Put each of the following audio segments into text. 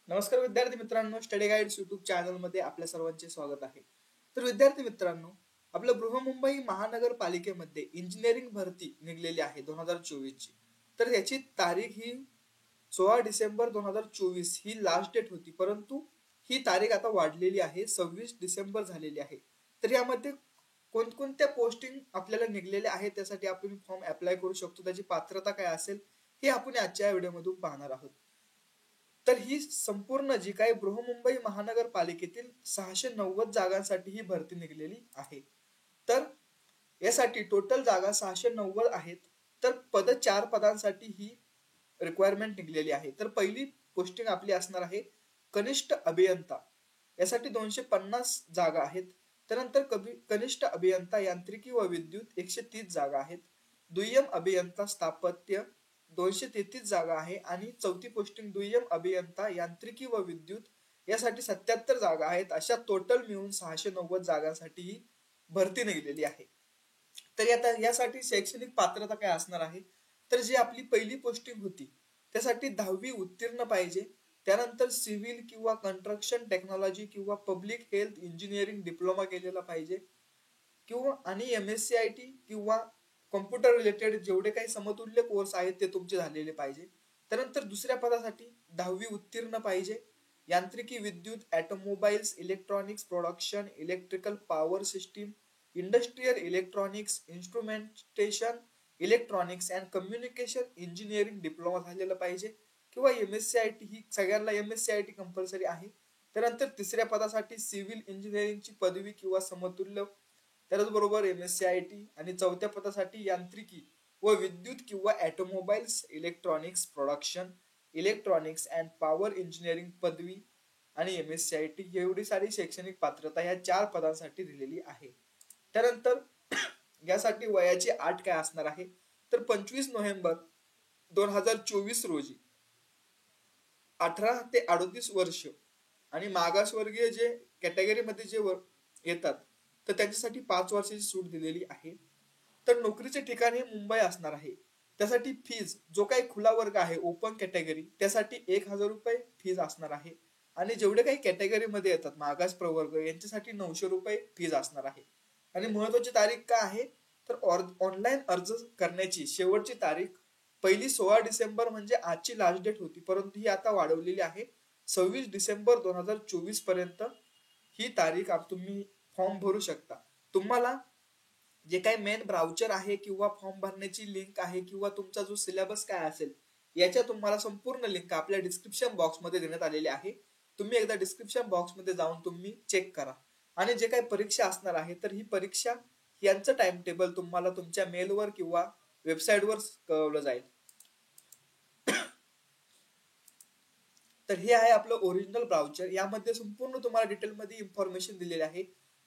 नमस्कार विद्यार्थी मित्रांनो, स्टडी गाईड्स यूट्यूब चॅनलमध्ये आपल्या सर्वांचे स्वागत आहे. तर विद्यार्थी मित्रांनो, आपलं बृहन्मुंबई महानगरपालिकेमध्ये इंजिनिअरिंग भरती निघलेली आहे 2024 ची. तर याची तारीख ही 16 डिसेंबर 2024 ही लास्ट डेट होती, परंतु ही तारीख आता वाढलेली आहे, 26 डिसेंबर झालेली आहे. तर यामध्ये कोणकोणत्या पोस्टिंग आपल्याला निघलेल्या आहेत, त्यासाठी आपण फॉर्म अप्लाय करू शकतो, त्याची पात्रता काय असेल हे आपण आजच्या व्हिडिओमधून पाहणार आहोत. तर ही संपूर्ण जी काही बृहन्मुंबई महानगरपालिकेतील 690 जागांसाठी ही भरती निघलेली आहे. तर यासाठी टोटल जागा 690 आहेत. तर 4 पदांसाठी ही रिक्वायरमेंट निघलेली आहे. तर पहिली पोस्टिंग आपली असणार आहे कनिष्ठ अभियंता. यासाठी 250 जागा आहेत. त्यानंतर कनिष्ठ अभियंता यांत्रिकी व विद्युत 130 जागा आहेत. दुय्यम अभियंता स्थापत्य 233 जागा आहे आणि चौथी पोस्टिंग दुय्यम अभियंता यांत्रिकी व विद्युत यासाठी 77 जागा आहेत. अशा टोटल मिळून 690 जागांसाठी ही भरती निघलेली आहे. तर आता यासाठी शैक्षणिक पात्रता काय असणार आहे, तर जी आपली पहिली पोस्टिंग होती त्यासाठी 10वी उत्तीर्ण पाहिजे. त्यानंतर सिव्हिल किंवा कन्स्ट्रक्शन टेक्नॉलॉजी किंवा पब्लिक हेल्थ इंजिनिअरिंग डिप्लोमा केलेला पाहिजे किंवा आणि MSCIT किंवा कॉम्प्युटर रिलेटेड जेवढे काही समतुल्य कोर्स आहेत ते तुमचे झालेले पाहिजे. त्यानंतर दुसऱ्या पदासाठी 10वी उत्तीर्ण पाहिजे. यांत्रिकी विद्युत automobiles electronics production electrical power system industrial electronics instrumentation electronics and communication engineering diploma झालेला पाहिजे किंवा MSCIT ही सगळ्यांना MSCIT कंपल्सरी आहे. त्यानंतर तिसऱ्या पदासाठी सिव्हिल इंजिनिअरिंगची पदवी किंवा समतुल्य त्याचबरोबर MSCIT आणि चौथ्या पदासाठी यांत्रिकी व विद्युत किंवा automobiles electronics production electronics and power engineering पदवी आणि MSCIT एवढी सारी शैक्षणिक पात्रता या 4 पदांसाठी दिलेली आहे. त्यानंतर यासाठी वयाची अट काय असणार आहे, तर 25 नोव्हेंबर 2024 रोजी 18 ते 38 वर्ष आणि मागासवर्गीय जे कॅटेगरीमध्ये जे येतात तर त्यांच्यासाठी 5 वर्षाची सूट दिलेली आहे. तर नोकरीचे ठिकाण हे मुंबई असणार आहे. त्यासाठी फीज जो काही खुला वर्ग आहे ओपन कॅटेगरी त्यासाठी 1000 रुपये फीज असणार आहे आणि जेवढे काही कॅटेगरीमध्ये येतात मागास प्रवर्ग यांच्यासाठी 900 रुपये फीज असणार आहे. आणि महत्वाची तारीख काय आहे, तर ऑनलाईन अर्ज करण्याची शेवटची तारीख पहिली 16 डिसेंबर म्हणजे आजची लास्ट डेट होती, परंतु ही आता वाढवलेली आहे 26 डिसेंबर 2024 पर्यंत ही तारीख तुम्ही फॉर्म भरू शकता. तुम्हाला जे काही मेन ब्राउचर आहे किंवा फॉर्म भरण्याची लिंक आहे किंवा तुमचा जो सिलेबस काय असेल याच्या तुम्हाला संपूर्ण लिंक आपल्या डिस्क्रिप्शन बॉक्स मध्ये देण्यात आलेली आहे. तुम्ही एकदा डिस्क्रिप्शन बॉक्स मध्ये जाऊन तुम्ही चेक करा. आणि जे काही परीक्षा असणार आहे तर ही परीक्षा यांचं टाइम टेबल तुम्हाला तुमच्या मेलवर किंवा वेबसाईटवर कळवलं जाईल. तर हे आहे आपलं ओरिजिनल ब्राउचर. यामध्ये संपूर्ण तुम्हाला डिटेलमध्ये इन्फॉर्मेशन दिलेली आहे.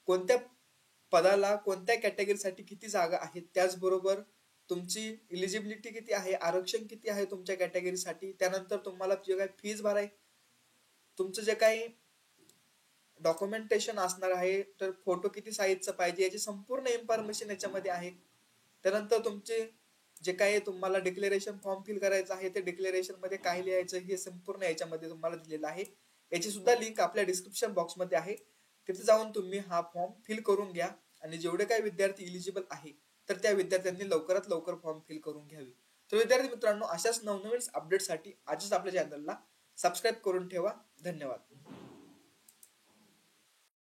कोणत्या पदाला कोणत्या कॅटेगरीसाठी किती जागा आहेत, त्याचबरोबर तुमची इलिजिबिलिटी किती आहे, आरक्षण किती आहे तुमच्या कॅटेगरीसाठी, त्यानंतर तुम्हाला जे काही फीज भराय, तुमचं जे काही डॉक्युमेंटेशन असणार आहे तर फोटो किती साईजचा पाहिजे याची संपूर्ण इन्फॉर्मेशन याच्यामध्ये आहे. त्यानंतर तुमचे जे काही तुम्हाला डिक्लेरेशन फॉर्म फिल करायचं आहे ते डिक्लेरेशन मध्ये काय लिहायचं हे संपूर्ण याच्यामध्ये तुम्हाला दिलेलं आहे. याची सुद्धा लिंक आपल्या डिस्क्रिप्शन बॉक्स मध्ये आहे. तिथे जाऊन तुम्ही हा फॉर्म फिल करून घ्या आणि जेवढे काही विद्यार्थी इलिजिबल आहे तर त्या विद्यार्थ्यांनी लवकरात लवकर फॉर्म फिल करून घ्यावी. तर विद्यार्थी मित्रांनो, अशाच नवनवीन अपडेटसाठी आजच आपल्या चॅनलला सबस्क्राईब करून ठेवा. धन्यवाद.